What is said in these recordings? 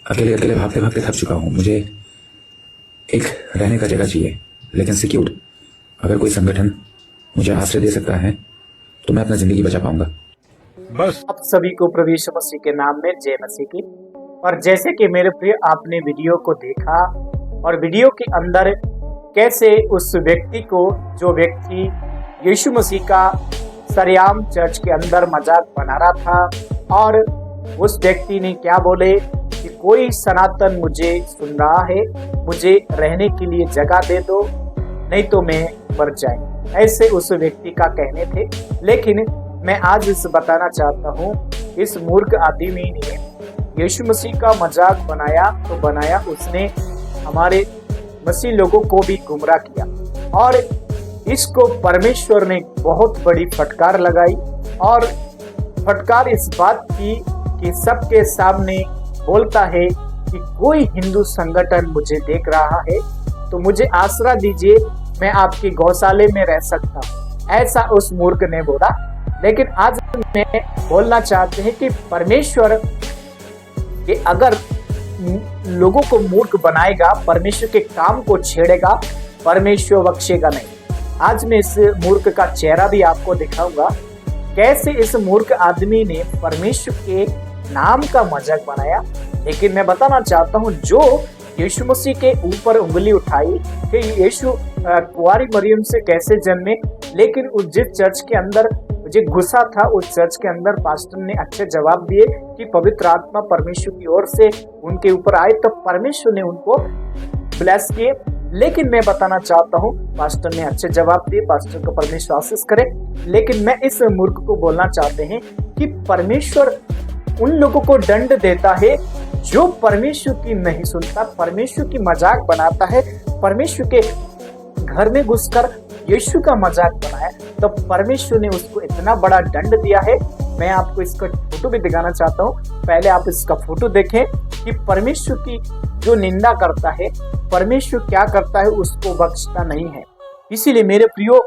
अकेले अकेले भागते भागते थक चुका हूँ। मुझे एक रहने का जगह चाहिए, लेकिन सिक्योर्ड। अगर कोई संगठन मुझे आश्रय दे सकता है तो मैं अपना जिंदगी बचा पाऊंगा। बस आप सभी को प्रभु यीशु मसीह के नाम में जय मसीह की। और जैसे कि मेरे प्रिय आपने वीडियो को देखा और वीडियो के अंदर कैसे उस व्यक्ति को, जो व्यक्ति यीशु मसीह का सरेआम चर्च के अंदर मजाक बना रहा था, और उस व्यक्ति ने क्या बोले कि कोई सनातन मुझे सुन रहा है, मुझे रहने के लिए जगह दे दो, नहीं तो मैं मर जाऊंगा, ऐसे उस व्यक्ति का कहने थे। लेकिन मैं आज इस बताना चाहता हूँ, इस मूर्ख आदमी ने यीशु मसीह का मजाक बनाया तो बनाया, उसने हमारे मसीह लोगों को भी गुमराह किया। और इसको परमेश्वर ने बहुत बड़ी फटकार लगाई, और फटकार इस बात की कि सबके सामने बोलता है कि कोई हिंदू संगठन मुझे देख रहा है तो मुझे आसरा दीजिए, मैं आपके गौशाले में रह सकता हूँ, ऐसा उस मूर्ख ने बोला। लेकिन आज मैं बोलना चाहते हैं कि परमेश्वर कि अगर लोगों को मूर्ख बनाएगा, परमेश्वर के काम को छेड़ेगा, परमेश्वर बख्शेगा नहीं। आज मैं इस मूर्ख का चेहरा भी आपको दिखाऊंगा, कैसे इस मूर्ख आदमी ने परमेश्वर के नाम का मजाक बनाया। लेकिन मैं बताना चाहता हूँ, जो यीशु मसीह के ऊपर उंगली उठाई कि यीशु कुंवारी मरियम से कैसे जन्मे, लेकिन उस जिस चर्च के अंदर मुझे गुस्सा था, उस चर्च के अंदर पास्टर ने अच्छे जवाब दिए कि पवित्र आत्मा परमेश्वर की ओर से उनके ऊपर आए, तो परमेश्वर ने उनको ब्लेस किए। लेकिन मैं बताना चाहता हूँ, पास्टर ने अच्छे जवाब दिए, पास्टर को परमेश्वर आशीष करे। लेकिन मैं इस मूर्ख को बोलना चाहते हैं कि परमेश्वर उन लोगों को दंड देता है जो परमेश्वर की नहीं सुनता, परमेश्वर की मजाक बनाता है। परमेश्वर के घर में घुसकर यीशु का मजाक बनाया तो परमेश्वर ने उसको इतना बड़ा दंड दिया है। मैं आपको इसका फोटो भी दिखाना चाहता हूँ, पहले आप इसका फोटो देखें कि परमेश्वर की जो निंदा करता है, परमेश्वर क्या करता है, उसको बख्शता नहीं है। इसीलिए मेरे प्रियो,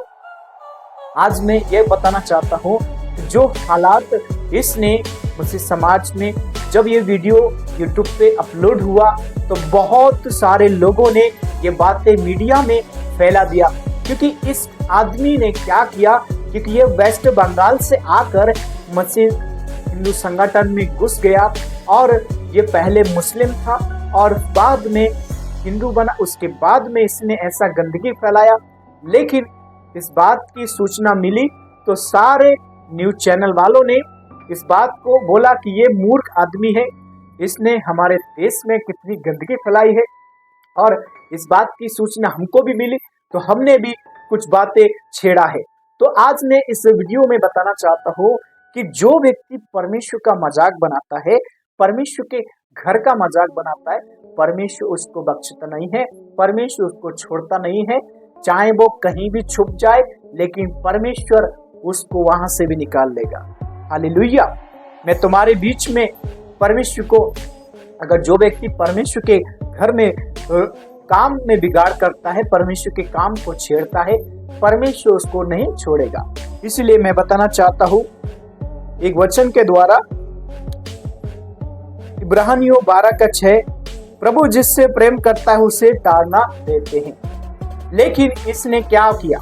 आज मैं ये बताना चाहता हूँ, जो हालात इसने मसीह समाज में, जब ये वीडियो यूट्यूब पे अपलोड हुआ तो बहुत सारे लोगों ने ये बातें मीडिया में फैला दिया, क्योंकि इस आदमी ने क्या किया, क्योंकि ये वेस्ट बंगाल से आकर मसीह हिंदू संगठन में घुस गया, और ये पहले मुस्लिम था और बाद में हिंदू बना। उसके बाद में इसने ऐसा गंदगी फैलाया। लेकिन इस बात की सूचना मिली तो सारे न्यूज चैनल वालों ने इस बात को बोला कि ये मूर्ख आदमी है, इसने हमारे देश में कितनी गंदगी फैलाई है। और इस बात की सूचना हमको भी मिली तो हमने भी कुछ बातें छेड़ा है। तो आज मैं इस वीडियो में बताना चाहता हूँ कि जो व्यक्ति परमेश्वर का मजाक बनाता है, परमेश्वर के घर का मजाक बनाता है, परमेश्वर उसको बख्शता नहीं है, परमेश्वर उसको छोड़ता नहीं है। चाहे वो कहीं भी छुप जाए, लेकिन परमेश्वर उसको वहां से भी निकाल लेगा। हालेलुया। मैं तुम्हारे बीच में परमेश्वर को, अगर जो व्यक्ति परमेश्वर के घर में काम में बिगाड़ करता है, परमेश्वर के काम को छेड़ता है, परमेश्वर उसको नहीं छोड़ेगा। इसलिए मैं बताना चाहता हूँ एक वचन के द्वारा, इब्रानियों 12:6, प्रभु जिससे प्रेम करता है उसे ताड़ना देते हैं। लेकिन इसने क्या किया,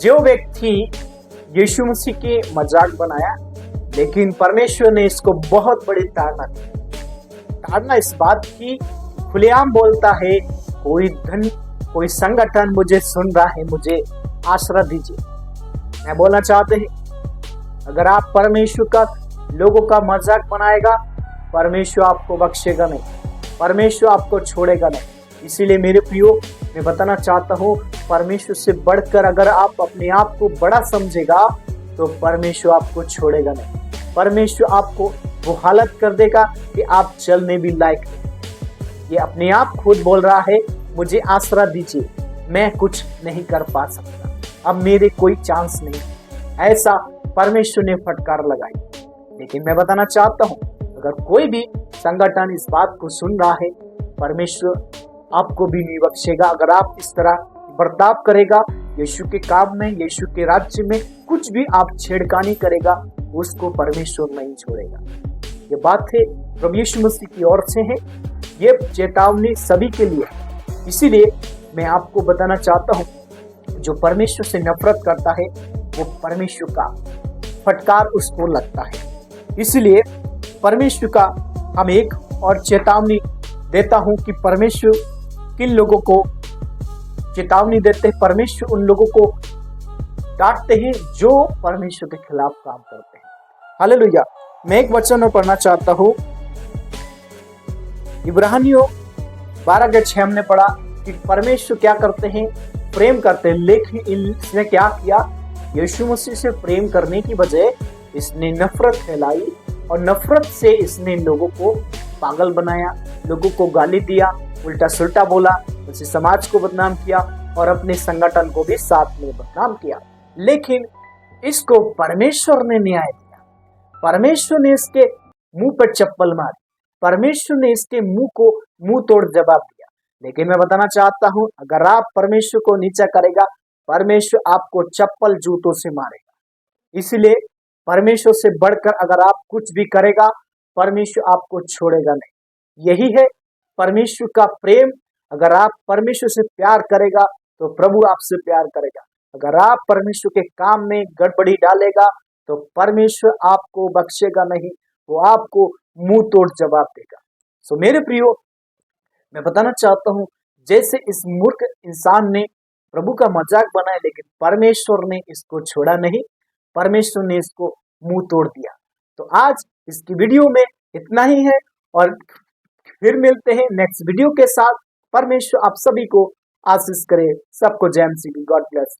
जो व्यक्ति यीशु मसीह के मजाक बनाया, लेकिन परमेश्वर ने इसको बहुत बड़ी ताड़ना दी। ताड़ना इस बात की, खुलेआम बोलता है, कोई संगठन मुझे सुन रहा है, मुझे आश्रय दीजिए। मैं बोलना चाहते हैं, अगर आप परमेश्वर का लोगों का मजाक बनाएगा, परमेश्वर आपको बख्शेगा नहीं, परमेश्वर आपको छोड़ेगा नहीं। इसीलिए मेरे प्रियो, मैं बताना चाहता हूँ, परमेश्वर से बढ़कर अगर आप अपने आप को बड़ा समझेगा तो परमेश्वर आपको छोड़ेगा नहीं। परमेश्वर आपको वो हालत कर देगा कि आप चलने भी लायक नहीं। ये अपने आप खुद बोल रहा है, मुझे आसरा दीजिए, मैं कुछ नहीं कर पा सकता, अब मेरे कोई चांस नहीं, ऐसा परमेश्वर ने फटकार लगाई। लेकिन मैं बताना चाहता हूँ, अगर कोई भी संगठन इस बात को सुन रहा है, परमेश्वर आपको भी नहीं बख्शेगा। अगर आप इस तरह बर्ताव करेगा, यीशु के काम में, यीशु के राज्य में कुछ भी आप छेड़खानी करेगा, उसको परमेश्वर नहीं छोड़ेगा। ये बातें प्रभु यीशु मसीह की ओर से है। ये चेतावनी सभी के लिए है। इसीलिए मैं आपको बताना चाहता हूँ, जो परमेश्वर से नफरत करता है वो परमेश्वर का फटकार उसको लगता है। इसलिए परमेश्वर का हम एक और चेतावनी देता हूं कि परमेश्वर किन लोगों को चेतावनी देते हैं। परमेश्वर उन लोगों को डांटते हैं जो परमेश्वर के खिलाफ काम करते हैं। हालेलुया। मैं एक वचन और पढ़ना चाहता हूं, इब्रानियों 12:6 हमने पढ़ा कि परमेश्वर क्या करते हैं, प्रेम करते हैं। लेकिन इसने क्या किया, यीशु मसीह से प्रेम करने की बजाय इसने नफरत फैलाई और नफरत से इसने लोगों को पागल बनाया, लोगों को गाली दिया, उल्टा सुल्टा बोला, उसी समाज को बदनाम किया और अपने संगठन को भी साथ में बदनाम किया। लेकिन इसको परमेश्वर ने न्याय दिया। परमेश्वर ने इसके मुंह पर चप्पल मारी, परमेश्वर ने इसके मुंह को मुंह तोड़ जवाब दिया। लेकिन मैं बताना चाहता हूं, अगर आप परमेश्वर को नीचा करेगा, परमेश्वर आपको चप्पल जूतों से मारेगा। इसलिए परमेश्वर से बढ़कर अगर आप कुछ भी करेगा, परमेश्वर आपको छोड़ेगा नहीं। यही है परमेश्वर का प्रेम। अगर आप परमेश्वर से प्यार करेगा तो प्रभु आपसे प्यार करेगा। अगर आप परमेश्वर के काम में गड़बड़ी डालेगा तो परमेश्वर आपको बख्शेगा नहीं, वो आपको मुंह तोड़ जवाब देगा। सो मेरे प्रियो, मैं बताना चाहता हूं, जैसे इस मूर्ख इंसान ने प्रभु का मजाक बनाया, लेकिन परमेश्वर ने इसको छोड़ा नहीं, परमेश्वर ने इसको मुंह तोड़ दिया। तो आज इसकी वीडियो में इतना ही है और फिर मिलते हैं नेक्स्ट वीडियो के साथ। परमेश्वर आप सभी को आशीष करे। सबको जय मसीह की। God bless.